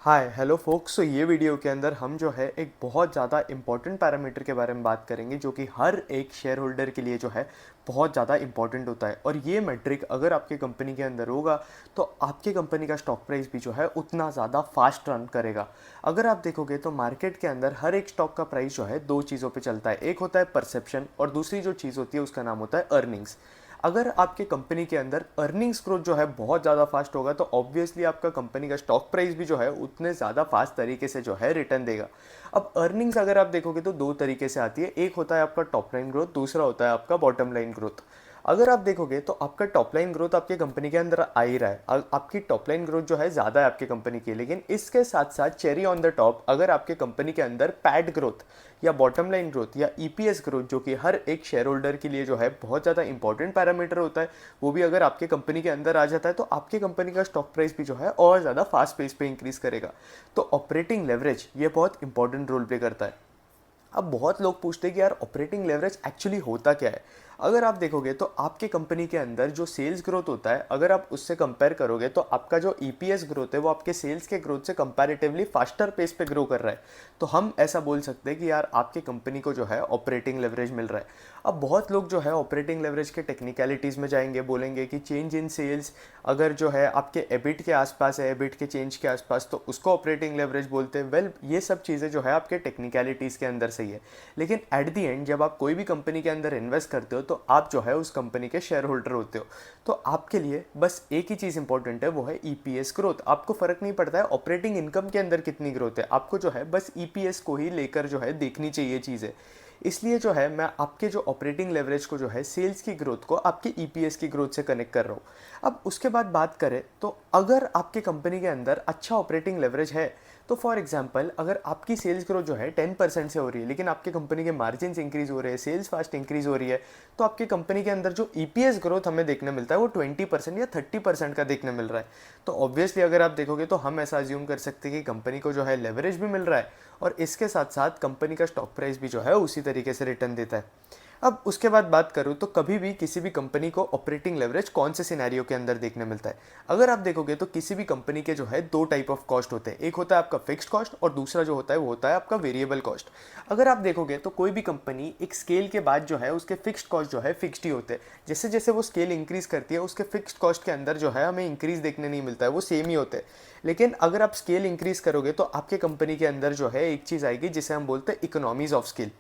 Hi hello focus. तो ये video के अंदर हम जो है एक बहुत ज़्यादा इंपॉर्टेंट पैरामीटर के बारे में बात करेंगे जो कि हर एक शेयर होल्डर के लिए जो है बहुत ज़्यादा इंपॉर्टेंट होता है। और ये मैट्रिक अगर आपकी कंपनी के अंदर होगा तो आपकी कंपनी का स्टॉक प्राइस भी जो है उतना ज़्यादा फास्ट रन करेगा। अगर आप देखोगे तो मार्केट के अंदर हर एक स्टॉक का प्राइस जो है दो चीज़ों पे चलता है, एक होता है परसेप्शन और दूसरी जो चीज़ होती है उसका नाम होता है अर्निंग्स। अगर आपके कंपनी के अंदर अर्निंग्स ग्रोथ जो है बहुत ज़्यादा फास्ट होगा तो ऑब्वियसली आपका कंपनी का स्टॉक प्राइस भी जो है उतने ज़्यादा फास्ट तरीके से जो है रिटर्न देगा। अब अर्निंग्स अगर आप देखोगे तो दो तरीके से आती है, एक होता है आपका टॉप लाइन ग्रोथ, दूसरा होता है आपका बॉटम लाइन ग्रोथ। अगर आप देखोगे तो आपका टॉप लाइन ग्रोथ आपके कंपनी के अंदर आ ही रहा है, आपकी टॉप लाइन ग्रोथ जो है ज़्यादा है आपकी कंपनी की, लेकिन इसके साथ साथ चेरी ऑन द टॉप अगर आपके कंपनी के अंदर पैड ग्रोथ या बॉटम लाइन ग्रोथ या ईपीएस ग्रोथ जो कि हर एक शेयर होल्डर के लिए जो है बहुत ज़्यादा इंपॉर्टेंट पैरामीटर होता है, वो भी अगर आपके कंपनी के अंदर आ जाता है तो आपकी कंपनी का स्टॉक प्राइस भी जो है और ज़्यादा फास्ट पेस पे इंक्रीज करेगा। तो ऑपरेटिंग लेवरेज ये बहुत इंपॉर्टेंट रोल प्ले करता है। अब बहुत लोग पूछते हैं कि यार ऑपरेटिंग लेवरेज एक्चुअली होता क्या है। अगर आप देखोगे तो आपके कंपनी के अंदर जो सेल्स ग्रोथ होता है अगर आप उससे कंपेयर करोगे तो आपका जो ईपीएस ग्रोथ है वो आपके सेल्स के ग्रोथ से कंपैरेटिवली फास्टर पेस पे ग्रो कर रहा है। तो हम ऐसा बोल सकते हैं कि यार आपके कंपनी को जो है ऑपरेटिंग लेवरेज मिल रहा है। अब बहुत लोग जो है ऑपरेटिंग लेवरेज के टेक्निकलिटीज़ में जाएंगे, बोलेंगे कि चेंज इन सेल्स अगर जो है आपके एबिट के आसपास है, एबिट के चेंज के आसपास, तो उसको ऑपरेटिंग लेवरेज बोलते हैं। वेल ये सब चीज़ें जो है आपके टेक्निकलिटीज़ के अंदर सही है, लेकिन एट दी एंड जब आप कोई भी कंपनी के अंदर इन्वेस्ट करते हो तो आप जो है उस कंपनी के शेयर होल्डर होते हो। तो आपके लिए बस एक ही चीज़ इंपॉर्टेंट है, वो है ईपीएस ग्रोथ। आपको फ़र्क नहीं पड़ता है ऑपरेटिंग इनकम के अंदर कितनी ग्रोथ है, आपको जो है बस ईपीएस को ही लेकर जो है देखनी चाहिए चीज़ें। इसलिए जो है मैं आपके जो ऑपरेटिंग लेवरेज को जो है सेल्स की ग्रोथ को आपके ईपीएस की ग्रोथ से कनेक्ट कर रहा हूँ। अब उसके बाद बात करें तो अगर आपके कंपनी के अंदर अच्छा ऑपरेटिंग लेवरेज है तो फॉर एग्जांपल अगर आपकी सेल्स ग्रोथ जो है 10% से हो रही है लेकिन आपके कंपनी के मार्जिन इंक्रीज हो रहे हैं, सेल्स फास्ट इंक्रीज हो रही है, तो आपकी कंपनी के अंदर जो ईपीएस ग्रोथ हमें देखने मिलता है वो 20% या 30% का देखने मिल रहा है। तो ऑब्वियसली अगर आप देखोगे तो हम ऐसा अज्यूम कर सकते हैं कि कंपनी को जो है लेवरेज भी मिल रहा है और इसके साथ साथ कंपनी का स्टॉक प्राइस भी जो है उसी तरीके से रिटर्न देता है। अब उसके बाद बात करूँ तो कभी भी किसी भी कंपनी को ऑपरेटिंग लेवरेज कौन से सिनेरियो के अंदर देखने मिलता है। अगर आप देखोगे तो किसी भी कंपनी के जो है दो टाइप ऑफ कॉस्ट होते हैं, एक होता है आपका फिक्स्ड कॉस्ट और दूसरा जो होता है वो होता है आपका वेरिएबल कॉस्ट। अगर आप देखोगे तो कोई भी कंपनी एक स्केल के बाद जो है उसके फिक्स्ड कॉस्ट जो है फिक्स्ड ही होते हैं, जैसे जैसे वो स्केल इंक्रीज करती है उसके फिक्स्ड कॉस्ट के अंदर जो है हमें इंक्रीज देखने नहीं मिलता है, वो सेम ही होते हैं। लेकिन अगर आप स्केल इंक्रीज करोगे तो आपके कंपनी के अंदर जो है एक चीज़ आएगी जिसे हम बोलते हैं इकोनॉमीज ऑफ स्केल।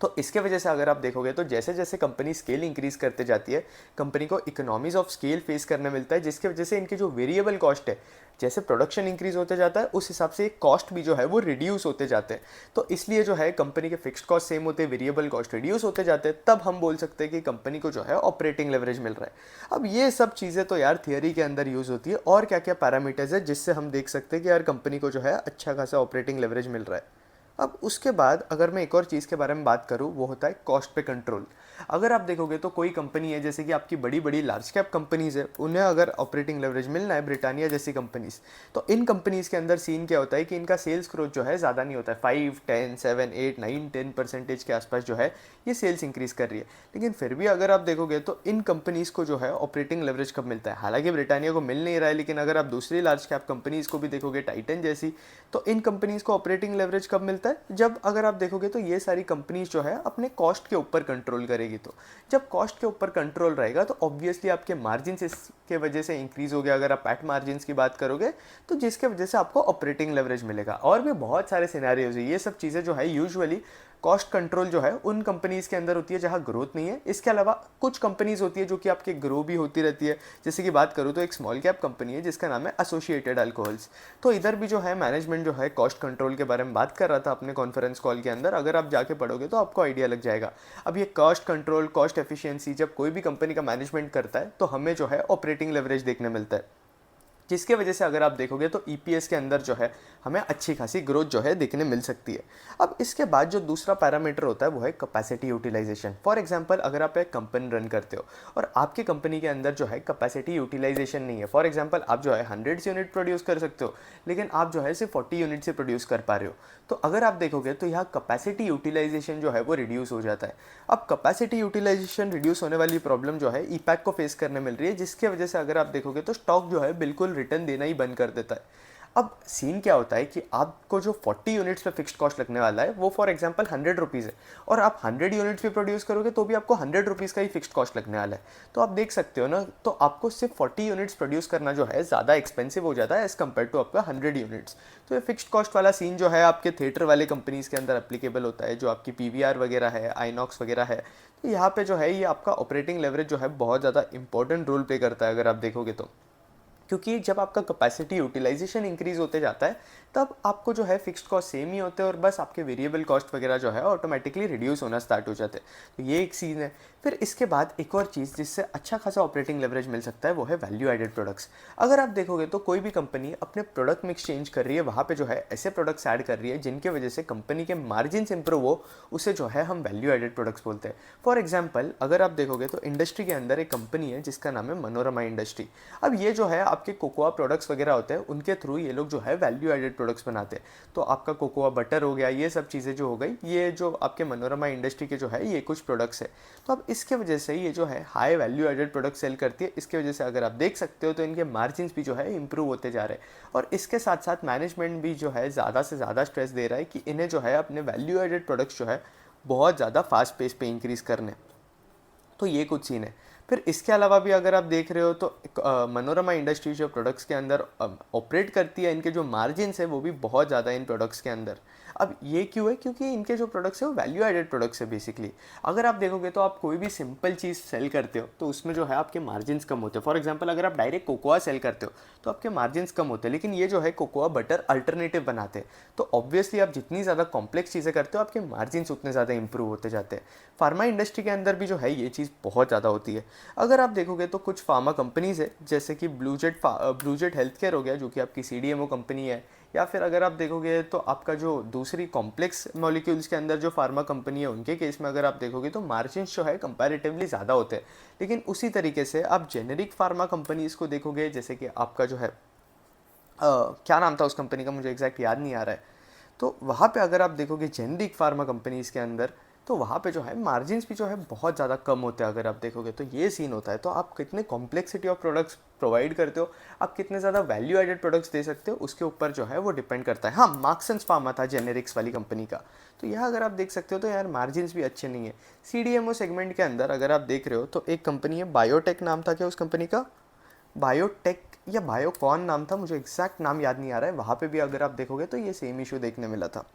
तो इसके वजह से अगर आप देखोगे तो जैसे जैसे कंपनी स्केल इंक्रीज करते जाती है कंपनी को इकोनॉमीज ऑफ स्केल फेस करने मिलता है, जिसके वजह से इनकी जो वेरिएबल कॉस्ट है, जैसे प्रोडक्शन इंक्रीज होते जाता है उस हिसाब से कॉस्ट भी जो है वो रिड्यूस होते जाते हैं। तो इसलिए जो है कंपनी के फिक्स्ड कॉस्ट सेम होते हैं, वेरिएबल कॉस्ट रिड्यूस होते जाते हैं, तब हम बोल सकते हैं कि कंपनी को जो है ऑपरेटिंग लेवरेज मिल रहा है। अब ये सब चीज़ें तो यार थियरी के अंदर यूज़ होती है, और क्या क्या पैरामीटर्स है जिससे हम देख सकते हैं कि यार कंपनी को जो है अच्छा खासा ऑपरेटिंग लेवरेज मिल रहा है। अब उसके बाद अगर मैं एक और चीज़ के बारे में बात करूँ वो होता है कॉस्ट पे कंट्रोल। अगर आप देखोगे तो कोई कंपनी है जैसे कि आपकी बड़ी बड़ी लार्ज कैप कंपनीज़ है, उन्हें अगर ऑपरेटिंग लेवरेज मिलना है, ब्रिटानिया जैसी कंपनीज़, तो इन कंपनीज़ के अंदर सीन क्या होता है कि इनका सेल्स ग्रोथ जो है ज़्यादा नहीं होता है, 5, 10, 7, 8, 9, 10% के आसपास जो है ये सेल्स इंक्रीज़ कर रही है। लेकिन फिर भी अगर आप देखोगे तो इन कंपनीज़ को जो है ऑपरेटिंग लेवरेज कब मिलता है, हालांकि ब्रिटानिया को मिल नहीं रहा है, लेकिन अगर आप दूसरी लार्ज कैप कंपनीज़ को भी देखोगे टाइटन जैसी, तो इन कंपनीज़ को ऑपरेटिंग लेवरेज कब मिलता है, जब अगर आप देखोगे तो ये सारी कंपनीज जो है अपने कॉस्ट के ऊपर कंट्रोल करेगी। तो जब कॉस्ट के ऊपर कंट्रोल रहेगा तो ऑब्वियसली आपके मार्जिन इसके वजह से इंक्रीज हो गया, अगर आप पैट मार्जिन की बात करोगे तो जिसके वजह से आपको ऑपरेटिंग लेवरेज मिलेगा। और भी बहुत सारे सिनेरियोज है, ये सब चीज़ें जो है यूजुअली कॉस्ट कंट्रोल जो है उन कंपनीज के अंदर होती है जहां ग्रोथ नहीं है। इसके अलावा कुछ कंपनीज होती है जो कि आपके ग्रो भी होती रहती है, जैसे कि बात करूँ तो एक स्मॉल कैप कंपनी है जिसका नाम है एसोसिएटेड अल्कोहल्स। तो इधर भी जो है मैनेजमेंट जो है कॉस्ट कंट्रोल के बारे में बात कर रहा था अपने कॉन्फ्रेंस कॉल के अंदर, अगर आप जाके पढ़ोगे तो आपको आइडिया लग जाएगा। अब ये कॉस्ट कंट्रोल, कॉस्ट एफिशिएंसी जब कोई भी कंपनी का मैनेजमेंट करता है तो हमें जो है ऑपरेटिंग लेवरेज देखने मिलता है, जिसके वजह से अगर आप देखोगे तो ईपीएस के अंदर जो है हमें अच्छी खासी ग्रोथ जो है देखने मिल सकती है। अब इसके बाद जो दूसरा पैरामीटर होता है वो है कैपेसिटी यूटिलाइजेशन। फॉर एग्जांपल अगर आप एक कंपनी रन करते हो और आपकी कंपनी के अंदर जो है कैपेसिटी यूटिलाइजेशन नहीं है, फॉर एग्जांपल आप जो है 100 यूनिट प्रोड्यूस कर सकते हो लेकिन आप जो है सिर्फ 40 यूनिट से प्रोड्यूस कर पा रहे हो, तो अगर आप देखोगे तो यहाँ कैपेसिटी यूटिलाइजेशन जो है वो रिड्यूस हो जाता है। अब कैपेसिटी यूटिलाइजेशन रिड्यूस होने वाली प्रॉब्लम जो है ईपैक को फेस करने मिल रही है, जिसके वजह से अगर आप देखोगे तो स्टॉक जो है बिल्कुल रिटर्न देना ही बंद कर देता है। अब सीन क्या होता है कि आपको जो 40 यूनिट्स पे फिक्स्ड कॉस्ट लगने वाला है वो फॉर एग्जांपल 100 रुपीज़ है, और आप 100 यूनिट्स भी प्रोड्यूस करोगे तो भी आपको 100 रुपीज़ का ही फिक्स्ड कॉस्ट लगने वाला है। तो आप देख सकते हो ना, तो आपको सिर्फ 40 यूनिट्स प्रोड्यूस करना जो है ज़्यादा एक्सपेंसिव हो जाता है एज़ कम्पेयर टू आपका 100 यूनिट्स। तो ये फिक्स्ड कॉस्ट वाला सीन जो है आपके थिएटर वाले कंपनीज़ के अंदर एप्लीकेबल होता है, जो आपकी पीवीआर वगैरह है, आईनॉक्स वगैरह है। तो यहाँ पे जो है ये आपका ऑपरेटिंग लेवरेज जो है बहुत ज़्यादा इंपॉर्टेंट रोल प्ले करता है अगर आप देखोगे तो। क्योंकि जब आपका कैपेसिटी यूटिलाइजेशन इंक्रीज होते जाता है तब आपको जो है फिक्स्ड कॉस्ट सेम ही होते हैं, और बस आपके वेरिएबल कॉस्ट वगैरह जो है ऑटोमेटिकली रिड्यूस होना स्टार्ट हो जाते हैं। तो ये एक सीन है। फिर इसके बाद एक और चीज़ जिससे अच्छा खासा ऑपरेटिंग लेवरेज मिल सकता है वो है वैल्यू एडेड प्रोडक्ट्स। अगर आप देखोगे तो कोई भी कंपनी अपने प्रोडक्ट मिक्स चेंज कर रही है, वहाँ पे जो है ऐसे प्रोडक्ट्स ऐड कर रही है जिनके वजह से कंपनी के मार्जिन इंप्रूव हो, उसे जो है हम वैल्यू एडेड प्रोडक्ट्स बोलते हैं। फॉर एग्जाम्पल अगर आप देखोगे तो इंडस्ट्री के अंदर एक कंपनी है जिसका नाम है मनोरमा इंडस्ट्री। अब ये जो है आपके कोकोआ प्रोडक्ट्स वगैरह होते हैं, उनके थ्रू ये लोग जो है वैल्यू एडेड प्रोडक्ट्स बनाते हैं। तो आपका कोकोआ बटर हो गया, ये सब चीज़ें जो हो गई, ये जो आपके मनोरमा इंडस्ट्री के जो है ये कुछ प्रोडक्ट्स है। तो अब इसके वजह से ये जो है high value added product sale करती है। इसके वजह से अगर आप देख सकते हो तो इनके मार्जिन भी जो है इंप्रूव होते जा रहे हैं, और इसके साथ साथ मैनेजमेंट भी जो है ज़्यादा से ज़्यादा स्ट्रेस दे रहा है कि इन्हें जो है अपने वैल्यू एडेड प्रोडक्ट्स जो है बहुत ज़्यादा फास्ट पेस पे इंक्रीज़ करने। तो ये कुछ सीन है। फिर इसके अलावा भी अगर आप देख रहे हो तो मनोरमा इंडस्ट्री जो प्रोडक्ट्स के अंदर ऑपरेट करती है, इनके जो मार्जिन्स है वो भी बहुत ज़्यादा इन प्रोडक्ट्स के अंदर। अब ये क्यों है? क्योंकि इनके जो प्रोडक्ट्स है वो वैल्यू एडेड प्रोडक्ट्स है बेसिकली। अगर आप देखोगे तो आप कोई भी सिंपल चीज़ सेल करते हो तो उसमें जो है आपके मार्जिन्स कम होते हैं। फॉर एग्जांपल अगर आप डायरेक्ट कोकोआ सेल करते हो तो आपके मार्जिन्स कम होते हैं, लेकिन ये जो है कोकोआ बटर अल्टरनेटिव बनाते हैं। तो ऑब्वियसली आप जितनी ज़्यादा कॉम्प्लेक्स चीज़ें करते हो आपके मार्जिन्स उतने ज़्यादा इंप्रूव होते जाते हैं। फार्मा इंडस्ट्री के अंदर भी जो है ये चीज़ बहुत ज़्यादा होती है। अगर आप देखोगे तो कुछ फार्मा कंपनीज़ है जैसे कि ब्लूजेट हेल्थ केयर हो गया, जो कि आपकी सीडीएमओ कंपनी है, या फिर अगर आप देखोगे तो आपका जो दूसरी कॉम्प्लेक्स मॉलिक्यूल्स के अंदर जो फार्मा कंपनी है उनके केस में अगर आप देखोगे तो मार्जिन्स जो है कंपैरेटिवली ज़्यादा होते हैं। लेकिन उसी तरीके से आप जेनेरिक फार्मा कंपनीज़ को देखोगे, जैसे कि आपका जो है क्या नाम था उस कंपनी का, मुझे एग्जैक्ट याद नहीं आ रहा है। तो वहाँ पे अगर आप देखोगे जेनेरिक फार्मा कंपनीज़ के अंदर, तो वहाँ पे जो है मार्जिन्स भी जो है बहुत ज़्यादा कम होते हैं अगर आप देखोगे तो। ये सीन होता है। तो आप कितने कॉम्प्लेक्सिटी ऑफ प्रोडक्ट्स प्रोवाइड करते हो, आप कितने ज़्यादा वैल्यू एडेड प्रोडक्ट्स दे सकते हो, उसके ऊपर जो है वो डिपेंड करता है। हाँ, मार्क्सन्स फार्मा था जेनेरिक्स वाली कंपनी का। तो यह अगर आप देख सकते हो तो यार मार्जिन्स भी अच्छे नहीं है। सीडीएमओ सेगमेंट के अंदर अगर आप देख रहे हो तो एक कंपनी है, बायोटेक नाम था क्या उस कंपनी का, बायोटेक या बायोकॉन नाम था, मुझे एग्जैक्ट नाम याद नहीं आ रहा है। वहाँ पे भी अगर आप देखोगे तो ये सेम इशू देखने मिला था।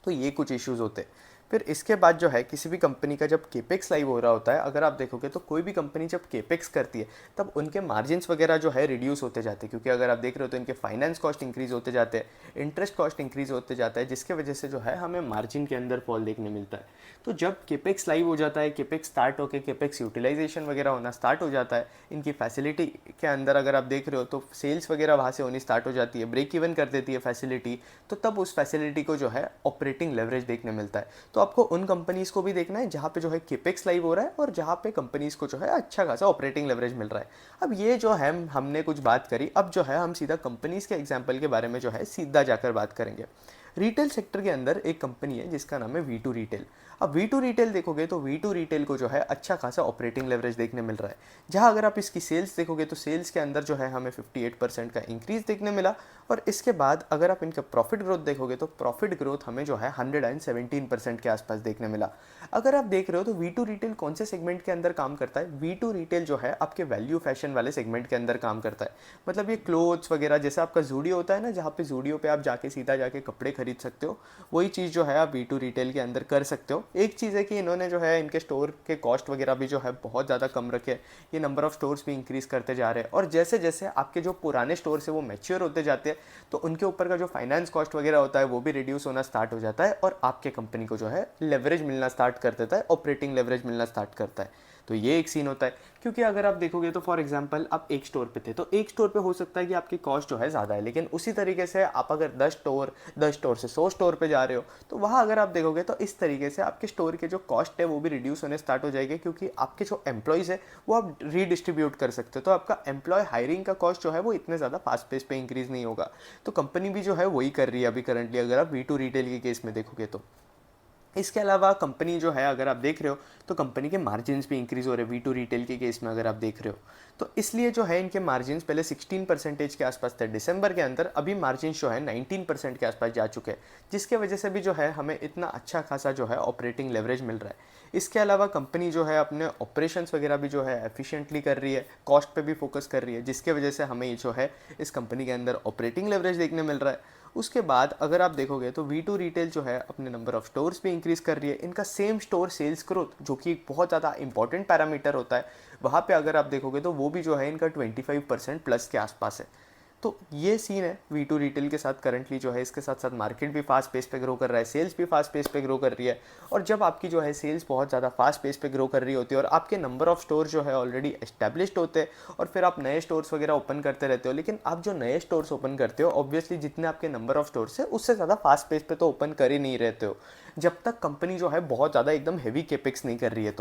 तो ये कुछ इश्यूज़ होते हैं। फिर इसके बाद जो है किसी भी कंपनी का जब केपेक्स लाइव हो रहा होता है, अगर आप देखोगे तो कोई भी कंपनी जब केपेक्स करती है तब उनके मार्जिन्स वगैरह जो है रिड्यूस होते जाते हैं, क्योंकि अगर आप देख रहे हो तो इनके फाइनेंस कॉस्ट इंक्रीज होते जाते हैं, इंटरेस्ट कॉस्ट इंक्रीज होते जाता है, जिसके वजह से जो है हमें मार्जिन के अंदर फॉल देखने मिलता है। तो जब केपेक्स लाइव हो जाता है, केपेक्स स्टार्ट होकर केपेक्स यूटिलाइजेशन वगैरह होना स्टार्ट हो जाता है, इनकी फैसिलिटी के अंदर अगर आप देख रहे हो तो सेल्स वगैरह वहाँ से होनी स्टार्ट हो जाती है, ब्रेक इवन कर देती है फैसिलिटी, तो तब उस फैसिलिटी को जो है ऑपरेटिंग लेवरेज देखने मिलता है। तो आपको उन कंपनीज़ को भी देखना है जहाँ पे जो है केपेक्स लाइव हो रहा है और जहाँ पे कंपनीज़ को जो है अच्छा खासा ऑपरेटिंग लेवरेज मिल रहा है। अब ये जो है हमने कुछ बात करी, अब जो है हम सीधा कंपनीज़ के एग्जाम्पल के बारे में जो है सीधा जाकर बात करेंगे। रिटेल सेक्टर के अंदर एक कंपनी है जिसका नाम है वी टू रिटेल। अब वी टू रिटेल देखोगे तो वी टू रिटेल को जो है अच्छा खासा ऑपरेटिंग लेवरेज देखने मिल रहा है, जहां अगर आप इसकी सेल्स देखोगे तो सेल्स के अंदर जो है हमें 58% का इंक्रीज देखने मिला, और इसके बाद अगर आप इनका प्रॉफिट ग्रोथ देखोगे तो प्रॉफिट ग्रोथ हमें जो है 117% के आसपास देखने मिला। अगर आप देख रहे हो तो वी टू रिटेल कौन से सेगमेंट के अंदर काम करता है, वी टू रिटेल जो है आपके वैल्यू फैशन वाले सेगमेंट के अंदर काम करता है। मतलब ये क्लोथ्स वगैरह, जैसे आपका जूडियो होता है ना, जहाँ पे जूडियो पे आप जाके सीधा जाके कपड़े खरीद सकते हो, वही चीज़ जो है आप वी टू रिटेल के अंदर कर सकते हो। एक चीज़ है कि इन्होंने जो है इनके स्टोर के कॉस्ट वगैरह भी जो है बहुत ज़्यादा कम रखे, ये नंबर ऑफ स्टोर्स भी इंक्रीज़ करते जा रहे हैं, और जैसे जैसे आपके जो पुराने स्टोर्स है वो मैच्योर होते जाते हैं तो उनके ऊपर का जो फाइनेंस कॉस्ट वगैरह होता है वो भी रिड्यूस होना स्टार्ट हो जाता है, और आपके कंपनी को जो है लेवरेज मिलना स्टार्ट कर देता है, ऑपरेटिंग लेवरेज मिलना स्टार्ट करता है। तो ये एक सीन होता है। क्योंकि अगर आप देखोगे तो फॉर एग्जांपल आप एक स्टोर पे थे, तो एक स्टोर पे हो सकता है कि आपकी कॉस्ट जो है ज़्यादा है, लेकिन उसी तरीके से आप अगर 10 स्टोर से 100 स्टोर पे जा रहे हो तो वहाँ अगर आप देखोगे तो इस तरीके से आपके स्टोर के जो कॉस्ट है वो भी रिड्यूस होने स्टार्ट हो जाएगी, क्योंकि आपके जो एम्प्लॉयज़ है वो आप रीडिस्ट्रीब्यूट कर सकते हो। तो आपका एम्प्लॉय हायरिंग का कॉस्ट जो है वो इतने ज़्यादा फास्ट पेस पे इंक्रीज़ नहीं होगा। तो कंपनी भी जो है वही कर रही है अभी करंटली, अगर आप वी टू रिटेल के केस में देखोगे तो। इसके अलावा कंपनी जो है अगर आप देख रहे हो तो कंपनी के मार्जिन्स भी इंक्रीज़ हो रहे हैं वी टू रिटेल के केस में अगर आप देख रहे हो। तो इसलिए जो है इनके मार्जिन्स पहले 16% के आसपास थे दिसंबर के अंदर, अभी मार्जिन्स जो है 19% के आसपास जा चुके हैं, जिसके वजह से भी जो है हमें इतना अच्छा खासा जो है ऑपरेटिंग लेवरेज मिल रहा है। इसके अलावा कंपनी जो है अपने ऑपरेशंस वगैरह भी जो है एफिशिएंटली कर रही है, कॉस्ट पे भी फोकस कर रही है, जिसके वजह से हमें ये जो है इस कंपनी के अंदर ऑपरेटिंग लेवरेज देखने मिल रहा है। उसके बाद अगर आप देखोगे तो वी टू रिटेल जो है अपने नंबर ऑफ स्टोर्स भी इंक्रीज़ कर रही है। इनका सेम स्टोर सेल्स ग्रोथ जो कि एक बहुत ज़्यादा इंपॉर्टेंट पैरामीटर होता है, वहाँ पे अगर आप देखोगे तो वो भी जो है इनका 25% प्लस के आसपास है। तो ये सीन है वी टू रिटेल के साथ करंटली जो है। इसके साथ साथ मार्केट भी फास्ट पेस पे ग्रो कर रहा है, सेल्स भी फास्ट पेस पे ग्रो कर रही है। और जब आपकी जो है सेल्स बहुत ज़्यादा फास्ट पेस पे ग्रो कर रही होती है और आपके नंबर ऑफ स्टोर जो है ऑलरेडी एस्टेब्लिश्ड होते हैं और फिर आप नए स्टोर्स वगैरह ओपन करते रहते हो, लेकिन आप जो नए स्टोर्स ओपन करते हो ऑब्वियसली जितने आपके नंबर ऑफ स्टोर्स है उससे ज़्यादा फास्ट पेस पे तो ओपन कर ही नहीं रहते हो, जब तक कंपनी जो है बहुत ज़्यादा एकदम हैवी केपेक्स नहीं कर रही है।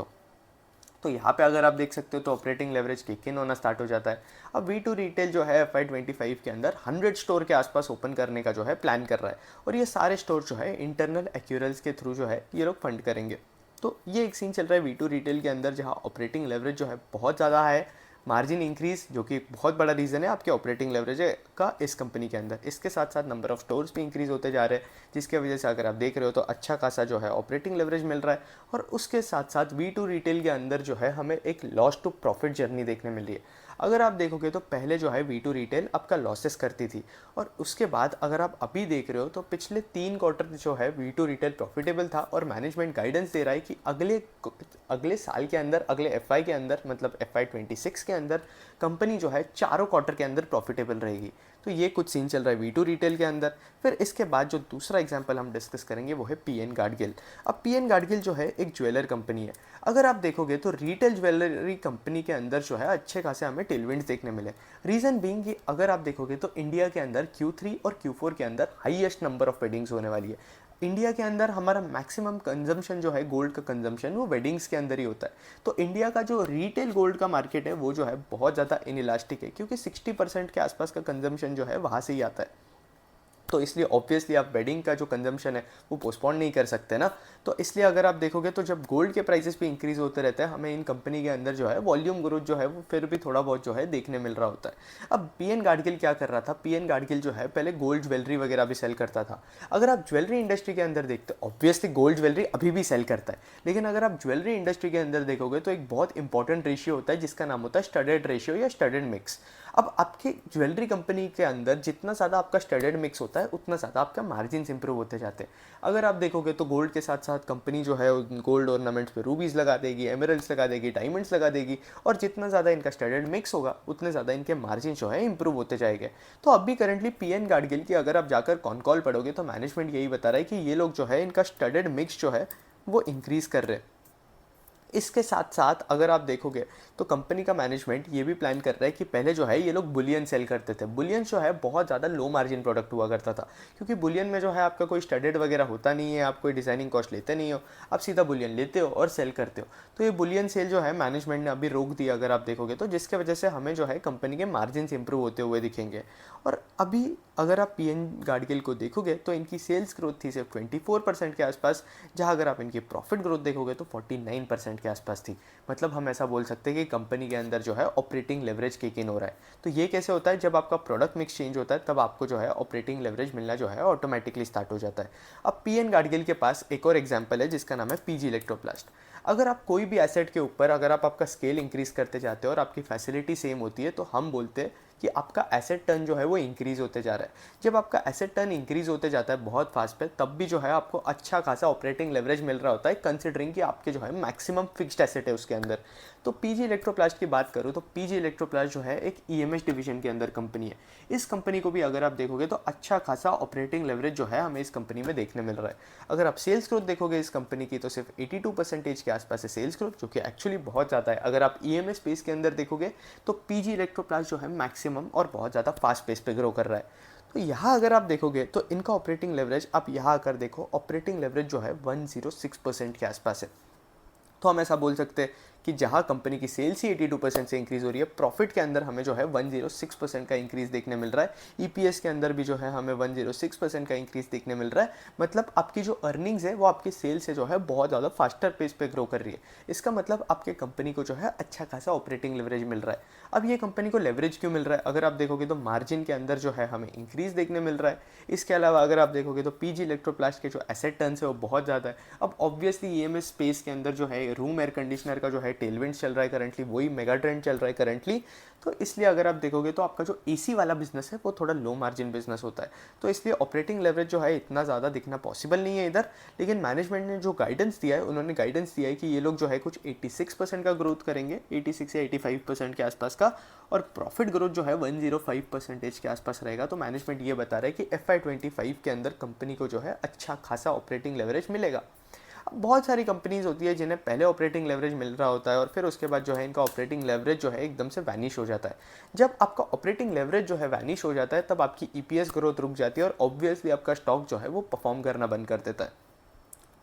तो यहाँ पे अगर आप देख सकते हो तो ऑपरेटिंग लेवरेज किक इन होना स्टार्ट हो जाता है। अब वी टू रिटेल जो है FY25 के अंदर 100 स्टोर के आसपास ओपन करने का जो है प्लान कर रहा है, और ये सारे स्टोर जो है इंटरनल एक्यूरल्स के थ्रू जो है ये लोग फंड करेंगे। तो ये एक सीन चल रहा है वी टू रिटेल के अंदर, जहाँ ऑपरेटिंग लेवरेज जो है बहुत ज़्यादा है, मार्जिन इंक्रीज जो कि एक बहुत बड़ा रीज़न है आपके ऑपरेटिंग लेवरेज का इस कंपनी के अंदर। इसके साथ साथ नंबर ऑफ स्टोर्स भी इंक्रीज होते जा रहे हैं, जिसके वजह से अगर आप देख रहे हो तो अच्छा खासा जो है ऑपरेटिंग लेवरेज मिल रहा है। और उसके साथ साथ वी टू रिटेल के अंदर जो है हमें एक लॉस टू प्रॉफिट जर्नी देखने मिल रही है। अगर आप देखोगे तो पहले जो है वी टू रिटेल आपका लॉसेस करती थी, और उसके बाद अगर आप अभी देख रहे हो तो पिछले 3 क्वार्टर जो है वी टू रिटेल प्रॉफिटेबल था, और मैनेजमेंट गाइडेंस दे रहा है कि अगले साल के अंदर, अगले एफआई के अंदर, मतलब FY26 के अंदर कंपनी जो है चारों क्वार्टर के अंदर प्रॉफिटेबल रहेगी। तो ये कुछ सीन चल रहा है वी टू रिटेल के अंदर। फिर इसके बाद जो दूसरा एग्जांपल हम डिस्कस करेंगे वो है पीएन गाडगिल। अब पीएन गाडगिल जो है एक ज्वेलर कंपनी है। अगर आप देखोगे तो रिटेल ज्वेलरी कंपनी के अंदर जो है अच्छे खासे हमें टेलविंड्स देखने मिले। रीज़न बीइंग कि अगर आप देखोगे तो इंडिया के अंदर Q3 और Q4 के अंदर हाईएस्ट नंबर ऑफ वेडिंग्स होने वाली है। इंडिया के अंदर हमारा मैक्सिमम कंजम्पशन जो है गोल्ड का कंजम्पशन वो वेडिंग्स के अंदर ही होता है। तो इंडिया का जो रिटेल गोल्ड का मार्केट है वो जो है बहुत ज़्यादा इनइलास्टिक है, क्योंकि 60% के आसपास का कंजम्पशन जो है वहाँ से ही आता है। तो इसलिए ऑब्वियसली आप वेडिंग का जो कंजम्पशन है वो पोस्टपोन नहीं कर सकते ना। तो इसलिए अगर आप देखोगे तो जब गोल्ड के प्राइसेस भी इंक्रीज होते रहते हैं, हमें इन कंपनी के अंदर जो है वॉल्यूम ग्रोथ जो है वो फिर भी थोड़ा बहुत जो है देखने मिल रहा होता है। अब पीएन गाडगिल क्या कर रहा था, पीएन गाडगिल जो है पहले गोल्ड ज्वेलरी वगैरह भी सेल करता था। अगर आप ज्वेलरी इंडस्ट्री के अंदर देखते हो, ऑब्वियसली गोल्ड ज्वेलरी अभी भी सेल करता है, लेकिन अगर आप ज्वेलरी इंडस्ट्री के अंदर देखोगे तो एक बहुत इंपॉर्टेंट रेशियो होता है जिसका नाम होता है स्टडेड रेशियो या स्टडेड मिक्स। अब आपके ज्वेलरी कंपनी के अंदर जितना ज़्यादा आपका स्टडेड मिक्स होता है उतना ज़्यादा आपका मार्जिन इंप्रूव होते जाते हैं। अगर आप देखोगे तो गोल्ड के साथ साथ कंपनी जो है गोल्ड ऑर्नामेंट्स पे रूबीज़ लगा देगी, एमरल्ड्स लगा देगी, डायमंड्स लगा देगी, और जितना ज़्यादा इनका स्टडेड मिक्स होगा उतने ज़्यादा इनके मार्जिन जो है इंप्रूव होते जाएंगे। तो अभी करंटली पीएन गाडगिल की अगर आप जाकर कॉन कॉल पढ़ोगे तो मैनेजमेंट यही बता रहा है कि ये लोग जो है इनका स्टडेड मिक्स जो है वो इंक्रीज़ कर रहे हैं। इसके साथ साथ अगर आप देखोगे तो कंपनी का मैनेजमेंट ये भी प्लान कर रहा है कि पहले जो है ये लोग बुलियन सेल करते थे। बुलियन जो है बहुत ज़्यादा लो मार्जिन प्रोडक्ट हुआ करता था, क्योंकि बुलियन में जो है आपका कोई स्टडेड वगैरह होता नहीं है, आप कोई डिज़ाइनिंग कॉस्ट लेते नहीं हो, आप सीधा बुलियन लेते हो और सेल करते हो। तो ये बुलियन सेल जो है मैनेजमेंट ने अभी रोक दिया अगर आप देखोगे तो, जिसके वजह से हमें जो है कंपनी के मार्जिन इंप्रूव होते हुए दिखेंगे। और अभी अगर आप पीएन गाडगिल को देखोगे तो इनकी सेल्स ग्रोथ थी सिर्फ 24% के आसपास, जहाँ अगर आप इनकी प्रॉफिट ग्रोथ देखोगे तो 49% के आसपास थी। मतलब हम ऐसा बोल सकते हैं कि कंपनी के अंदर जो है ऑपरेटिंग लेवरेज किक इन हो रहा है। तो ये कैसे होता है, जब आपका प्रोडक्ट मिक्स चेंज होता है तब आपको जो है ऑपरेटिंग लेवरेज मिलना जो है ऑटोमेटिकली स्टार्ट हो जाता है। अब पीएन गाडगिल के पास एक और एग्जाम्पल है जिसका नाम है पीजी इलेक्ट्रोप्लास्ट। अगर आप कोई भी एसेट के ऊपर अगर आप आपका स्केल इंक्रीज करते जाते हो और आपकी फैसिलिटी सेम होती है तो हम बोलते हैं कि आपका एसेट टर्न जो है वो इंक्रीज़ होते जा रहा है। जब आपका एसेट टर्न इंक्रीज़ होते जाता है बहुत फास्ट पे, तब भी जो है आपको अच्छा खासा ऑपरेटिंग लेवरेज मिल रहा होता है, कंसिडरिंग कि आपके जो है मैक्सिमम फिक्स्ड एसेट है उसके अंदर। तो पीजी इलेक्ट्रोप्लास्ट की बात करूँ तो पीजी इलेक्ट्रोप्लास्ट जो है एक ईएमएस डिवीजन के अंदर कंपनी है। इस कंपनी को भी अगर आप देखोगे तो अच्छा खासा ऑपरेटिंग लेवरेज जो है हमें इस कंपनी में देखने मिल रहा है। अगर आप सेल्स ग्रोथ देखोगे इस कंपनी की तो सिर्फ 82% के आसपास है सेल्स ग्रोथ, जो कि एक्चुअली बहुत ज़्यादा है। अगर आप ईएमएस स्पेस के अंदर देखोगे तो पीजी इलेक्ट्रोप्लास्ट जो है मैक्सिमम और बहुत ज़्यादा फास्ट पेस पे ग्रो कर रहा है। तो यहाँ अगर आप देखोगे तो इनका ऑपरेटिंग लेवरेज, आप यहाँ आकर देखो, ऑपरेटिंग लेवरेज जो है 106% के आसपास है। तो हम ऐसा बोल सकते हैं कि जहां कंपनी की सेल्स ही 82% से इंक्रीज हो रही है, प्रॉफिट के अंदर हमें जो है 106% का इंक्रीज देखने मिल रहा है, ईपीएस के अंदर भी जो है हमें 106% का इंक्रीज देखने मिल रहा है। मतलब आपकी जो अर्निंग्स है वो आपकी सेल से जो है बहुत ज़्यादा फास्टर पेस पे ग्रो कर रही है। इसका मतलब आपके कंपनी को जो है अच्छा खासा ऑपरेटिंग लेवरेज मिल रहा है। अब ये कंपनी को लेवरेज क्यों मिल रहा है? अगर आप देखोगे तो मार्जिन के अंदर जो है हमें इंक्रीज देखने मिल रहा है। इसके अलावा अगर आप देखोगे तो पीजी इलेक्ट्रोप्लास्ट के जो एसेट टर्न्स है वो बहुत ज़्यादा है। अब ऑब्वियसली ईएमएस स्पेस के अंदर जो है रूम एयर कंडीशनर का जो है टेलविंड चल रहा है करंटली, वही मेगा ट्रेंड चल रहा है करंटली। तो इसलिए अगर आप देखोगे तो आपका जो एसी वाला बिजनेस है वो थोड़ा लो मार्जिन बिजनेस होता है, तो इसलिए ऑपरेटिंग लेवरेज जो है इतना ज़्यादा दिखना पॉसिबल नहीं है इधर। लेकिन मैनेजमेंट ने जो गाइडेंस दिया है, उन्होंने गाइडेंस दिया है कि ये लोग जो है कुछ 86% का ग्रोथ करेंगे, 86 या 85% के आसपास का, और प्रॉफिट ग्रोथ जो है 105% के आसपास रहेगा। तो मैनेजमेंट ये बता रहा है कि FY25 के अंदर कंपनी को जो है अच्छा खासा ऑपरेटिंग लेवरेज मिलेगा। अब बहुत सारी कंपनीज होती है जिन्हें पहले ऑपरेटिंग लेवरेज मिल रहा होता है और फिर उसके बाद जो है इनका ऑपरेटिंग लेवरेज जो है एकदम से वैनिश हो जाता है। जब आपका ऑपरेटिंग लेवरेज जो है वैनिश हो जाता है तब आपकी ईपीएस ग्रोथ रुक जाती है और ऑब्वियसली आपका स्टॉक जो है वो परफॉर्म करना बंद कर देता है।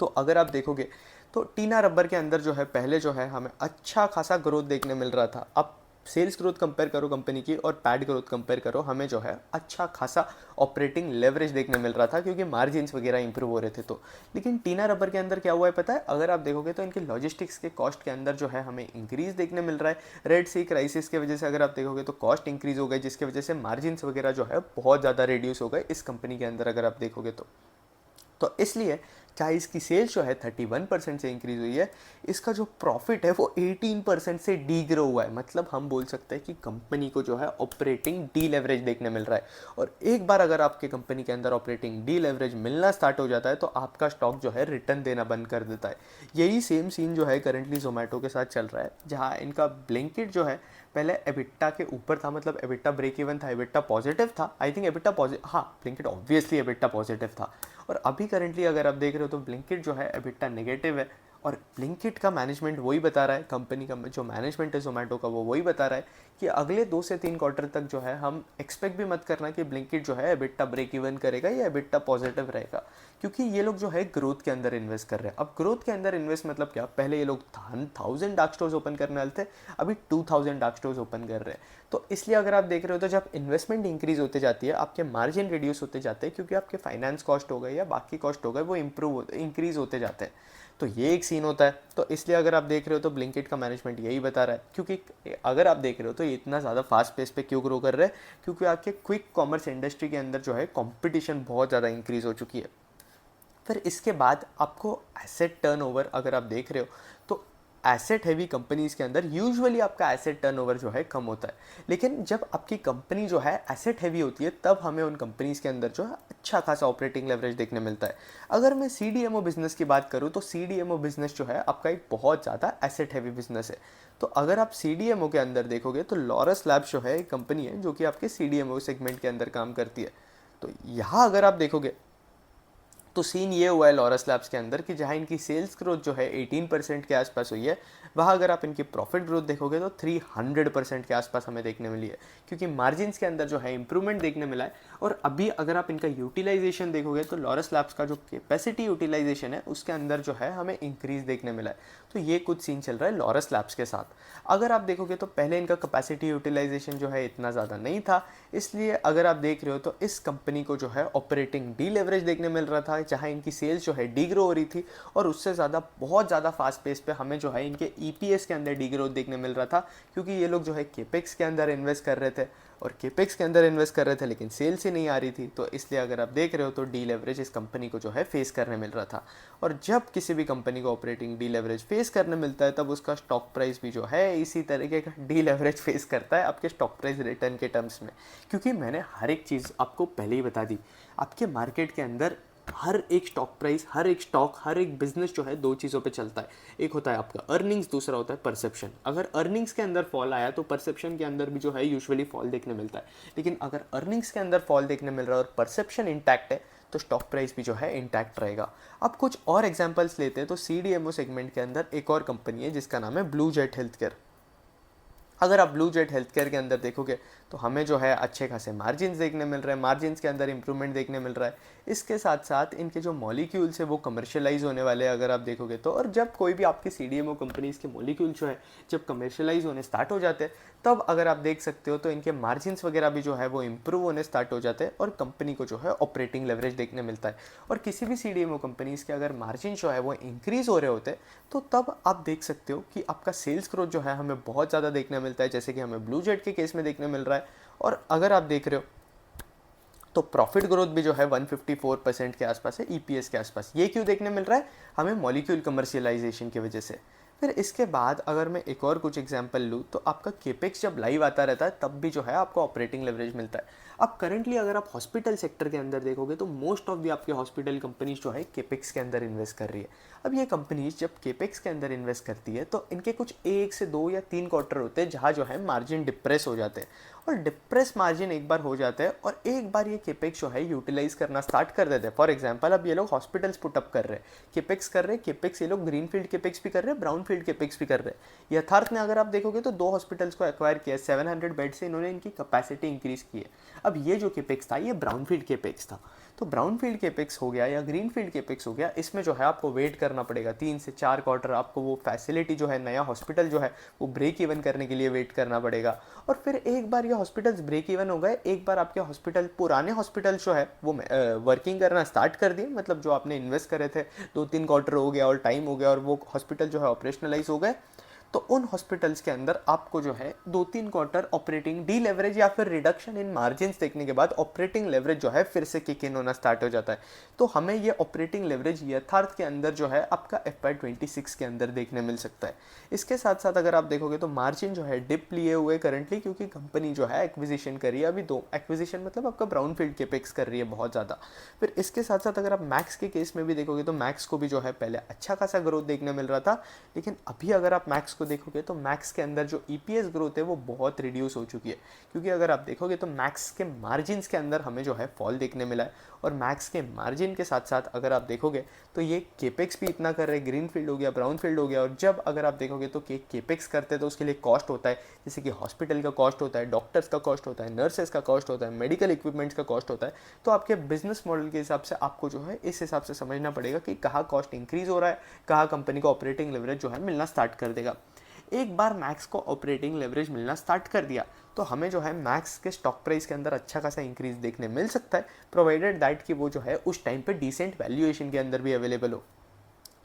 तो अगर आप देखोगे तो टीना रबर के अंदर जो है पहले जो है हमें अच्छा खासा ग्रोथ देखने मिल रहा था। अब सेल्स ग्रोथ कंपेयर करो कंपनी की और पैड ग्रोथ कंपेयर करो, हमें जो है अच्छा खासा ऑपरेटिंग लेवरेज देखने मिल रहा था क्योंकि मार्जिन्स वगैरह इंप्रूव हो रहे थे। तो लेकिन टीना रबर के अंदर क्या हुआ है पता है? अगर आप देखोगे तो इनके लॉजिस्टिक्स के कॉस्ट के अंदर जो है हमें इंक्रीज देखने मिल रहा है। रेड सी क्राइसिस की वजह से अगर आप देखोगे तो कॉस्ट इंक्रीज हो गए, जिसकी वजह से मार्जिन्स वगैरह जो है बहुत ज़्यादा रिड्यूस हो गए इस कंपनी के अंदर अगर आप देखोगे तो इसलिए चाहे इसकी सेल्स जो है 31% से इंक्रीज हुई है, इसका जो प्रॉफिट है वो 18% से डी ग्रो हुआ है। मतलब हम बोल सकते हैं कि कंपनी को जो है ऑपरेटिंग डी लेवरेज देखने मिल रहा है। और एक बार अगर आपके कंपनी के अंदर ऑपरेटिंग डी लेवरेज मिलना स्टार्ट हो जाता है तो आपका स्टॉक जो है रिटर्न देना बंद कर देता है। यही सेम सीन जो है करंटली जोमेटो के साथ चल रहा है, जहाँ इनका ब्लिंकिट जो है पहले एबिटा के ऊपर था, मतलब एबिटा ब्रेक इवन था, एबिटा पॉजिटिव था, आई थिंक एबिटा पॉजिटिव, हाँ ब्लिंकिट ऑब्वियसली एबिटा पॉजिटिव था। और अभी करंटली अगर आप देख रहे हो तो ब्लिंकिट जो है एबिटा नेगेटिव है। और ब्लिंकिट का मैनेजमेंट वही बता रहा है, कंपनी का जो मैनेजमेंट है जोमेटो का वो वही बता रहा है कि अगले 2 से 3 क्वार्टर तक जो है हम एक्सपेक्ट भी मत करना कि ब्लिंकिट जो है एबिटा ब्रेक इवन करेगा या एबिटा पॉजिटिव रहेगा, क्योंकि ये लोग जो है ग्रोथ के अंदर इन्वेस्ट कर रहे हैं। अब ग्रोथ के अंदर इन्वेस्ट मतलब क्या? पहले ये लोग 1000 डार्क स्टोर्स ओपन करने वाले थे, अभी 2000 डार्क स्टोर्स ओपन कर रहे हैं। तो इसलिए अगर आप देख रहे हो तो जब इन्वेस्टमेंट इंक्रीज होते जाती है आपके मार्जिन रिड्यूस होते जाते हैं, क्योंकि आपके फाइनेंस कॉस्ट हो गए या बाकी कॉस्ट हो गए वो इंक्रीज होते जाते हैं। तो ये एक सीन होता है। तो इसलिए अगर आप देख रहे हो तो ब्लिंकिट का मैनेजमेंट यही बता रहा है, क्योंकि अगर आप देख रहे हो तो ये इतना ज़्यादा फास्ट पेस पे क्यों ग्रो कर रहे हैं? क्योंकि आपके क्विक कॉमर्स इंडस्ट्री के अंदर जो है कंपटीशन बहुत ज़्यादा इंक्रीज हो चुकी है। फिर इसके बाद आपको एसेट टर्नओवर अगर आप देख रहे हो तो एसेट हैवी कंपनीज के अंदर यूजुअली आपका एसेट टर्नओवर जो है कम होता है। लेकिन जब आपकी कंपनी जो है एसेट हैवी होती है तब हमें उन कंपनीज के अंदर जो है अच्छा खासा ऑपरेटिंग लेवरेज देखने मिलता है। अगर मैं सीडीएमओ बिजनेस की बात करूँ तो सीडीएमओ बिजनेस जो है आपका एक बहुत ज़्यादा एसेट हैवी बिजनेस है। तो अगर आप सीडीएमओ के अंदर देखोगे तो लॉरस लैब्स जो है एक कंपनी है जो कि आपके सीडीएमओ सेगमेंट के अंदर काम करती है। तो यहाँ अगर आप देखोगे तो सीन ये हुआ है लॉरस लैब्स के अंदर कि जहाँ इनकी सेल्स ग्रोथ जो है 18% के आसपास हुई है, वहाँ अगर आप इनकी प्रॉफिट ग्रोथ देखोगे तो 300% के आसपास हमें देखने मिली है, क्योंकि मार्जिन्स के अंदर जो है इंप्रूवमेंट देखने मिला है। और अभी अगर आप इनका यूटिलाइजेशन देखोगे तो लॉरस लैब्स का जो कैपेसिटी यूटिलाइजेशन है उसके अंदर जो है हमें इंक्रीज देखने मिला है। तो ये कुछ सीन चल रहा है लॉरस लैब्स के साथ। अगर आप देखोगे तो पहले इनका कैपेसिटी यूटिलाइजेशन जो है इतना ज़्यादा नहीं था, इसलिए अगर आप देख रहे हो तो इस कंपनी को जो है ऑपरेटिंग डी लेवरेज देखने मिल रहा था, जहाँ इनकी सेल्स जो है डी ग्रो हो रही थी और उससे ज़्यादा बहुत ज़्यादा फास्ट पेस पे हमें जो है इनके ईपीएस के अंदर डी ग्रोथ देखने मिल रहा था, क्योंकि ये लोग जो है केपेक्स के अंदर इन्वेस्ट कर रहे थे और केपेक्स के अंदर इन्वेस्ट कर रहे थे लेकिन सेल्स ही नहीं आ रही थी। तो इसलिए अगर आप देख रहे हो तो डी लेवरेज इस कंपनी को जो है फेस करने मिल रहा था। और जब किसी भी कंपनी को ऑपरेटिंग डी लेवरेज फेस करने मिलता है तब उसका स्टॉक प्राइस भी जो है इसी तरीके का डी लेवरेज फेस करता है आपके स्टॉक प्राइस रिटर्न के टर्म्स में। क्योंकि मैंने हर एक चीज़ आपको पहले ही बता दी, आपके मार्केट के अंदर हर एक स्टॉक प्राइस, हर एक स्टॉक, हर एक बिजनेस जो है 2 चीज़ों पे चलता है। एक होता है आपका अर्निंग्स, दूसरा होता है परसेप्शन। अगर अर्निंग्स के अंदर फॉल आया तो परसेप्शन के अंदर भी जो है यूजुअली फॉल देखने मिलता है। लेकिन अगर अर्निंग्स के अंदर फॉल देखने मिल रहा है और परसेप्शन इंटैक्ट है तो स्टॉक प्राइस भी जो है इंटैक्ट रहेगा। अब कुछ और एग्जांपल्स लेते हैं तो सीडीएमओ सेगमेंट के अंदर एक और कंपनी है जिसका नाम है ब्लू जेट हेल्थ केयर। अगर आप ब्लू जेट हेल्थ केयर के अंदर देखोगे तो हमें जो है अच्छे खासे मार्जिन्स देखने मिल रहे हैं, मार्जिन्स के अंदर इंप्रूवमेंट देखने मिल रहा है। इसके साथ साथ इनके जो मॉलिक्यूल्स है वो कमर्शियलाइज होने वाले हैं अगर आप देखोगे तो। और जब कोई भी आपकी सीडीएमओ कंपनीज के मॉलिक्यूल जो है जब कमर्शियलाइज होने स्टार्ट हो जाते हैं, तब अगर आप देख सकते हो तो इनके मार्जिन्स वगैरह भी जो है वो इंप्रूव होने स्टार्ट हो जाते हैं और कंपनी को जो है ऑपरेटिंग लेवरेज देखने मिलता है। और किसी भी सीडीएमओ कंपनीज के अगर मार्जिन जो है वो इंक्रीज हो रहे होते हैं, तो तब आप देख सकते हो कि आपका सेल्स ग्रोथ जो है हमें बहुत ज़्यादा देखने मिलता है, जैसे कि हमें ब्लू जेट के केस में देखने मिल रहा है। और अगर आप देख रहे हो तो प्रॉफिट ग्रोथ भी जो है 154% के आसपास है ईपीएस के आसपास। ये क्यों देखने मिल रहा है? हमें मॉलिक्यूल कमर्शियलाइजेशन की वजह से। फिर इसके बाद अगर मैं एक और कुछ एग्जांपल लूँ तो आपका केपेक्स जब लाइव आता रहता है तब भी जो है आपको ऑपरेटिंग लेवरेज मिलता है। अब करंटली अगर आप हॉस्पिटल सेक्टर के अंदर देखोगे तो मोस्ट ऑफ दी आपके हॉस्पिटल कंपनीज जो है केपेक्स के अंदर इन्वेस्ट कर रही है। अब ये कंपनीज जब केपेक्स के अंदर इन्वेस्ट करती है तो इनके कुछ 1 से 2 या 3 क्वार्टर होते हैं जहाँ जो है मार्जिन डिप्रेस हो जाते हैं। और डिप्रेस मार्जिन एक बार हो जाते हैं और एक बार ये केपेक्स जो है यूटिलाइज करना स्टार्ट कर देते हैं। फॉर एग्जांपल अब ये लोग हॉस्पिटल्स पुटअप कर रहे हैं, केपेक्स कर रहे हैं, केपेक्स ये लोग ग्रीन फील्ड केपेक्स भी कर रहे हैं, ब्राउन फील्ड केपेक्स भी कर रहे हैं। यथार्थ ने अगर आप देखोगे तो 2 हॉस्पिटल्स को एक्वायर किया, 700 बेड से इन्होंने इनकी कैपेसिटी इंक्रीज की है। अब ये जो केपेक्स था ये ब्राउन फील्ड केपेक्स था। तो ब्राउन फील्ड केपेक्स हो गया या ग्रीन फील्ड केपेक्स हो गया, इसमें जो है आपको वेट करना पड़ेगा 3 से 4 क्वार्टर। आपको वो फैसिलिटी जो है, नया हॉस्पिटल जो है वो ब्रेक इवन करने के लिए वेट करना पड़ेगा। और फिर एक बार ये हॉस्पिटल्स ब्रेक इवन हो गए, एक बार आपके हॉस्पिटल, पुराने हॉस्पिटल जो है वो वर्किंग करना स्टार्ट कर दिए, मतलब जो आपने इन्वेस्ट करे थे 2-3 क्वार्टर हो गया और टाइम हो गया और वो हॉस्पिटल जो है ऑपरेशनलाइज हो गए, तो उन हॉस्पिटल्स के अंदर आपको जो है 2-3 क्वार्टर ऑपरेटिंग डी लेवरेज या फिर रिडक्शन इन मार्जिन्स देखने के बाद ऑपरेटिंग लेवरेज जो है फिर से किक इन होना स्टार्ट हो जाता है। तो हमें ये ऑपरेटिंग लेवरेज यथार्थ के अंदर जो है आपका FY26 के अंदर देखने मिल सकता है। इसके साथ साथ अगर आप देखोगे तो मार्जिन जो है डिप लिए हुए करंटली, क्योंकि कंपनी जो है एक्विजिशन करी है अभी, 2 एक्विजिशन मतलब आपका ब्राउन फील्ड केपेक्स कर रही है बहुत ज़्यादा। फिर इसके साथ साथ अगर आप मैक्स के केस में भी देखोगे तो मैक्स को भी जो है पहले अच्छा खासा ग्रोथ देखने मिल रहा था, लेकिन अभी अगर आप मैक्स को देखोगे तो मैक्स के अंदर जो ईपीएस ग्रोथ है वो बहुत रिड्यूस हो चुकी है। क्योंकि अगर आप देखोगे तो मैक्स के मार्जिन्स के अंदर हमें जो है फॉल देखने मिला है। और मैक्स के मार्जिन के साथ साथ अगर आप देखोगे तो ये केपेक्स भी इतना कर रहे, ग्रीन फील्ड हो गया, ब्राउन फील्ड हो गया। और जब अगर आप देखोगे तो केपेक्स करते हैं तो उसके लिए कॉस्ट होता है, जैसे कि हॉस्पिटल का कॉस्ट होता है, डॉक्टर्स का कॉस्ट होता है, नर्सेस का कॉस्ट होता है, मेडिकल इक्विपमेंट्स का कॉस्ट होता है। तो आपके बिजनेस मॉडल के हिसाब से आपको जो है इस हिसाब से समझना पड़ेगा कि कहाँ कॉस्ट इंक्रीज हो रहा है, कहाँ कंपनी को ऑपरेटिंग लेवरेज जो है मिलना स्टार्ट कर देगा। एक बार मैक्स को ऑपरेटिंग लेवरेज मिलना स्टार्ट कर दिया तो हमें जो है मैक्स के स्टॉक प्राइस के अंदर अच्छा खासा इंक्रीज देखने मिल सकता है, प्रोवाइडेड दैट कि वो जो है उस टाइम पे डिसेंट वैल्यूएशन के अंदर भी अवेलेबल हो।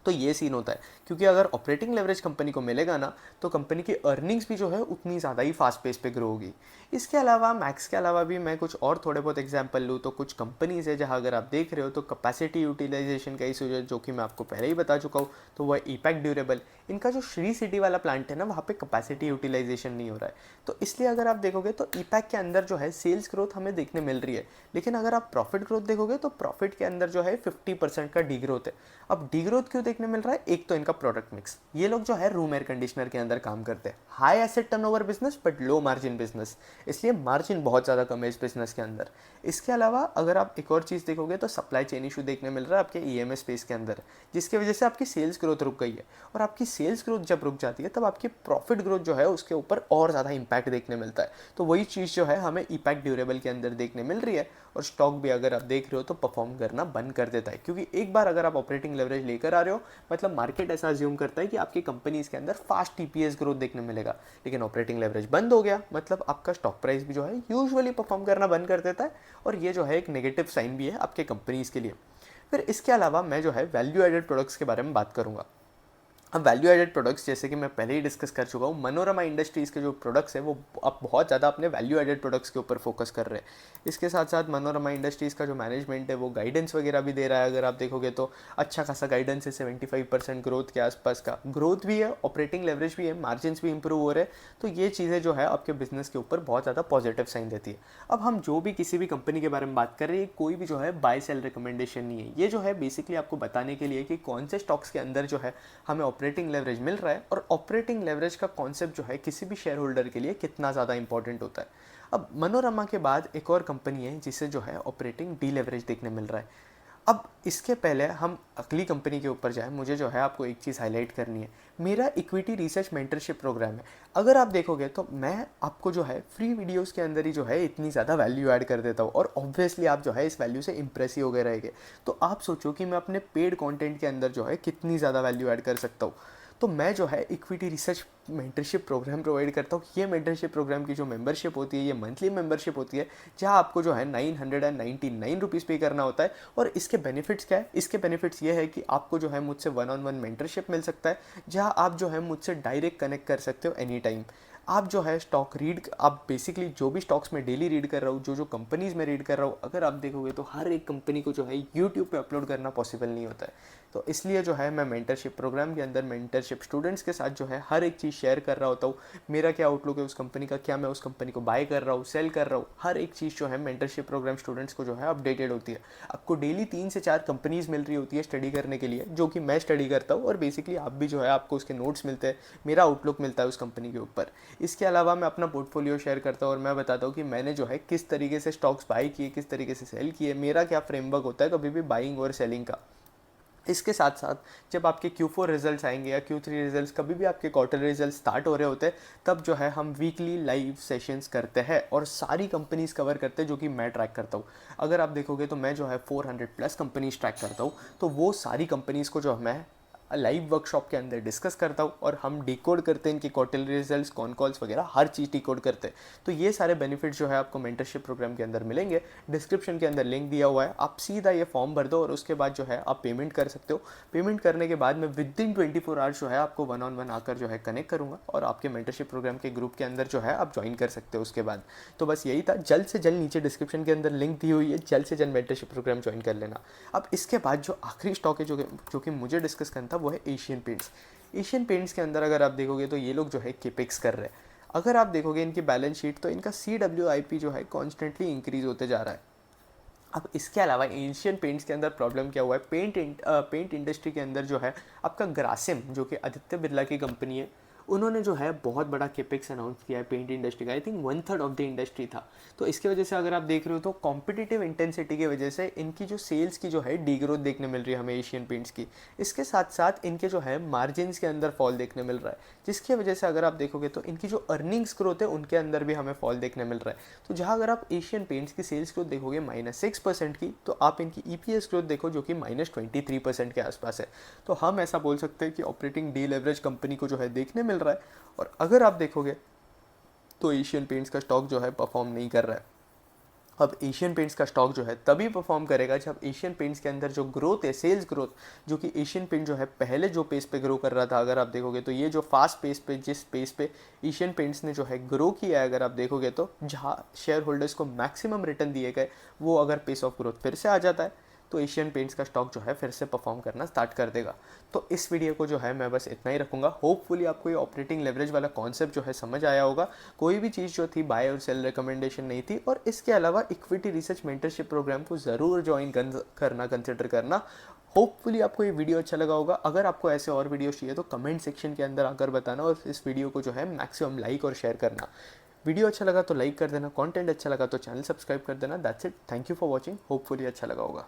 तो ये सीन होता है, क्योंकि अगर ऑपरेटिंग लेवरेज कंपनी को मिलेगा ना तो कंपनी की अर्निंग्स भी जो है उतनी ज़्यादा ही फास्ट पेस पे ग्रो होगी। इसके अलावा मैक्स के अलावा भी मैं कुछ और थोड़े बहुत एग्जांपल लूँ तो कुछ कंपनीज है जहाँ अगर आप देख रहे हो तो कैपेसिटी यूटिलाइजेशन का इशू जो कि मैं आपको पहले ही बता चुका हूँ, तो वह ईपैक ड्यूरेबल। इनका जो श्री सिटी वाला प्लांट है ना, वहाँ पे कैपेसिटी यूटिलाइजेशन नहीं हो रहा है, तो इसलिए अगर आप देखोगे तो ईपैक के अंदर जो है सेल्स ग्रोथ हमें देखने मिल रही है, लेकिन अगर आप प्रॉफिट ग्रोथ देखोगे तो प्रॉफिट के अंदर जो है 50% का डी ग्रोथ है। अब डी ग्रोथ क्यों देखने मिल रहा है? एक तो इनका प्रोडक्ट मिक्स, ये लोग जो है रूम एयर कंडीशनर के अंदर काम करते हैं, high asset turnover business but low margin business, इसलिए मार्जिन बहुत ज़्यादा कम है इस बिजनेस के अंदर। इसके अलावा अगर आप एक और चीज़ देखोगे तो सप्लाई चेन इशू देखने मिल रहा है आपके ईएमएस स्पेस के अंदर, जिसकी वजह से आपकी सेल्स ग्रोथ रुक गई है। और आपकी सेल्स ग्रोथ जब रुक जाती है तब आपकी प्रॉफिट ग्रोथ जो है उसके ऊपर और ज़्यादा इंपैक्ट देखने मिलता है। तो वही चीज़ जो है हमें ईपैक ड्यूरेबल के अंदर देखने मिल रही है। और स्टॉक भी अगर आप देख रहे हो तो परफॉर्म करना बंद कर देता है, क्योंकि एक बार अगर आप ऑपरेटिंग लेवरेज लेकर आ रहे हो मतलब मार्केट ऐसा अज्यूम करता है कि आपकी कंपनीज के अंदर फास्ट टीपीएस ग्रोथ देखने मिलेगा, लेकिन ऑपरेटिंग लेवरेज बंद हो गया मतलब आपका स्टॉक प्राइस भी जो है यूजुअली परफॉर्म करना बंद कर देता है। और ये जो है एक नेगेटिव साइन भी है आपके कंपनीज के लिए। फिर इसके अलावा मैं जो है वैल्यू एडेड प्रोडक्ट्स के बारे में बात करूँगा। अब वैल्यू एडेड प्रोडक्ट्स जैसे कि मैं पहले ही डिस्कस कर चुका हूँ, मनोरमा इंडस्ट्रीज़ के जो प्रोडक्ट्स है वो अब बहुत ज़्यादा अपने वैल्यू एडेड प्रोडक्ट्स के ऊपर फोकस कर रहे हैं। इसके साथ साथ मनोरमा इंडस्ट्रीज़ का जो मैनेजमेंट है वो गाइडेंस वगैरह भी दे रहा है। अगर आप देखोगे तो अच्छा खासा गाइडेंस है, 75% ग्रोथ के आसपास का ग्रोथ भी है, ऑपरेटिंग लेवरेज भी है, मार्जिन भी इंप्रूव हो रहे हैं। तो ये चीज़ें जो है आपके बिजनेस के ऊपर बहुत ज़्यादा पॉजिटिव साइन देती है। अब हम जो भी किसी भी कंपनी के बारे में बात कर रहे हैं, कोई भी जो है बाय सेल रिकमेंडेशन नहीं है, ये जो है बेसिकली आपको बताने के लिए कि कौन से स्टॉक्स के अंदर जो है हमें ऑपरेटिंग लेवरेज मिल रहा है और ऑपरेटिंग लेवरेज का कॉन्सेप्ट जो है किसी भी शेयर होल्डर के लिए कितना ज़्यादा इंपॉर्टेंट होता है। अब मनोरमा के बाद एक और कंपनी है जिसे जो है ऑपरेटिंग डी लेवरेज देखने मिल रहा है। अब इसके पहले हम अगली कंपनी के ऊपर जाएं, मुझे जो है आपको एक चीज़ हाईलाइट करनी है। मेरा इक्विटी रिसर्च मेंटरशिप प्रोग्राम है। अगर आप देखोगे तो मैं आपको जो है फ्री वीडियोस के अंदर ही जो है इतनी ज़्यादा वैल्यू ऐड कर देता हूँ, और ऑब्वियसली आप जो है इस वैल्यू से इम्प्रेस ही हो गए रहेंगे। तो आप सोचो कि मैं अपने पेड कंटेंट के अंदर जो है कितनी ज़्यादा वैल्यू ऐड कर सकता हूँ। तो मैं जो है equity research mentorship programme provide करता हूँ। ये मेंटरशिप प्रोग्राम की जो मेंबरशिप होती है, ये मंथली मेंबरशिप होती है, जहाँ आपको जो है 999 रुपीज़ पे करना होता है। और इसके बेनिफिट्स क्या है? इसके बेनिफिट्स ये है कि आपको जो है मुझसे 1-on-1 मेंटरशिप मिल सकता है, जहाँ आप जो है मुझसे डायरेक्ट कनेक्ट कर सकते हो एनी टाइम। आप जो है स्टॉक रीड, आप बेसिकली जो भी स्टॉक्स में डेली रीड कर रहा हूँ, जो जो कंपनीज़ में रीड कर रहा हूँ, अगर आप देखोगे तो हर एक कंपनी को जो है यूट्यूब पे अपलोड करना पॉसिबल नहीं होता है। तो इसलिए जो है मैं मेंटरशिप प्रोग्राम के अंदर मेंटरशिप स्टूडेंट्स के साथ जो है हर एक चीज़ शेयर कर रहा होता हूँ। मेरा क्या आउटलुक है उस कंपनी का, क्या मैं उस कंपनी को बाय कर रहा हूँ, सेल कर रहा हूँ, हर एक चीज़ जो है मेंटरशिप प्रोग्राम स्टूडेंट्स को जो है अपडेटेड होती है। आपको डेली 3 से 4 कंपनीज़ मिल रही होती है स्टडी करने के लिए, जो कि मैं स्टडी करता हूँ, और बेसिकली आप भी जो है आपको उसके नोट्स मिलते हैं, मेरा आउटलुक मिलता है उस कंपनी के ऊपर। इसके अलावा मैं अपना पोर्टफोलियो शेयर करता हूँ, और मैं बताता हूँ कि मैंने जो है किस तरीके से स्टॉक्स बाय किए, किस तरीके से सेल किए, मेरा क्या फ्रेमवर्क होता है कभी भी बाइंग और सेलिंग का। इसके साथ साथ जब आपके Q4 रिजल्ट्स आएंगे या Q3 रिजल्ट्स, कभी भी आपके क्वार्टर रिजल्ट स्टार्ट हो रहे होते हैं, तब जो है हम वीकली लाइव सेशंस करते हैं और सारी कंपनीज कवर करते हैं जो कि मैं ट्रैक करता हूँ। अगर आप देखोगे तो मैं जो है 400 प्लस कंपनीज ट्रैक करता हूँ। तो वो सारी कंपनीज़ को जो मैं लाइव वर्कशॉप के अंदर डिस्कस करता हूँ, और हम डिकोड करते हैं इनके क्वार्टरली रिजल्ट्स, कॉन कॉल्स वगैरह, हर चीज़ डिकोड करते हैं। तो ये सारे बेनिफिट्स जो है आपको मेंटरशिप प्रोग्राम के अंदर मिलेंगे। डिस्क्रिप्शन के अंदर लिंक दिया हुआ है, आप सीधा ये फॉर्म भर दो और उसके बाद जो है आप पेमेंट कर सकते हो। पेमेंट करने के बाद मैं विद इन 24 आवर्स जो है आपको 1-on-1 आकर जो है कनेक्ट करूँगा, और आपके मेंटरशिप प्रोग्राम के ग्रुप के अंदर जो है आप ज्वाइन कर सकते हो उसके बाद। तो बस यही था, जल्द से जल्द नीचे डिस्क्रिप्शन के अंदर लिंक दी हुई है, जल्द से जल्द मेंटरशिप प्रोग्राम ज्वाइन कर लेना। अब इसके बाद जो आखिरी स्टॉक है जो कि मुझे डिस्कस करना था, वो है एशियन पेंट्स। एशियन पेंट्स के अंदर अगर आप देखोगे तो ये लोग जो है केपेक्स कर रहे हैं। अगर आप देखोगे इनकी बैलेंस शीट, तो इनका CWIP जो है कॉन्स्टेंटली इंक्रीज होते जा रहा है। अब इसके अलावा एशियन पेंट्स के अंदर प्रॉब्लम क्या हुआ है, पेंट इंडस्ट्री के अंदर जो है आपका ग्रासिम, जो कि आदित्य बिरला की कंपनी है, उन्होंने जो है बहुत बड़ा केपेक्स अनाउंस किया है पेंट इंडस्ट्री का। I think 1/3 of the industry था। तो इसकी वजह से अगर आप देख रहे हो तो कॉम्पिटिटिव इंटेंसिटी की वजह से इनकी जो सेल्स की जो है डीग्रोथ देखने मिल रही है हमें एशियन पेंट्स की। इसके साथ साथ इनके जो है मार्जिन के अंदर फॉल देखने मिल रहा है, जिसकी वजह से अगर आप देखोगे तो इनकी जो अर्निंग्स ग्रोथ है उनके अंदर भी हमें फॉल देखने मिल रहा है। तो जहाँ अगर आप एशियन पेंट्स की सेल्स ग्रोथ देखोगे -6% की, तो आप इनकी EPS ग्रोथ देखो जो कि -23% के आसपास है। तो हम ऐसा बोल सकते हैं कि ऑपरेटिंग डीलेवरेज कंपनी को जो है देखने मिल रहा है। और अगर आप देखोगे तो एशियन पेंट्स का स्टॉक जो है परफॉर्म नहीं कर रहा है। अब एशियन पेंट्स का स्टॉक जो है तभी परफॉर्म करेगा जब एशियन पेंट्स के अंदर जो ग्रोथ है, सेल्स ग्रोथ, जो कि एशियन पेंट जो है पहले जो पेस पे ग्रो कर रहा था, अगर आप देखोगे तो ये जो फास्ट पेस पे, जिस पेस पे एशियन पेंट्स ने जो है ग्रो किया है, अगर आप देखोगे तो जहाँ शेयर होल्डर्स को मैक्सिमम रिटर्न दिए गए, वो अगर पेस ऑफ ग्रोथ फिर से आ जाता है, तो एशियन पेंट्स का स्टॉक जो है फिर से परफॉर्म करना स्टार्ट कर देगा। तो इस वीडियो को जो है मैं बस इतना ही रखूँगा। होपफुली आपको ये ऑपरेटिंग लेवरेज वाला कॉन्सेप्ट जो है समझ आया होगा। कोई भी चीज़ जो थी बाय और सेल रिकमेंडेशन नहीं थी। और इसके अलावा इक्विटी रिसर्च मेंटरशिप प्रोग्राम को ज़रूर ज्वाइन करना, कंसिडर करना। होपफुली आपको ये वीडियो अच्छा लगा होगा। अगर आपको ऐसे और वीडियो चाहिए तो कमेंट सेक्शन के अंदर आकर बताना, और इस वीडियो को जो है मैक्सिमम लाइक और शेयर करना। वीडियो अच्छा लगा तो लाइक कर देना, कंटेंट अच्छा लगा तो चैनल सब्सक्राइब कर देना। That's it, thank you for watching. Hopefully अच्छा लगा होगा।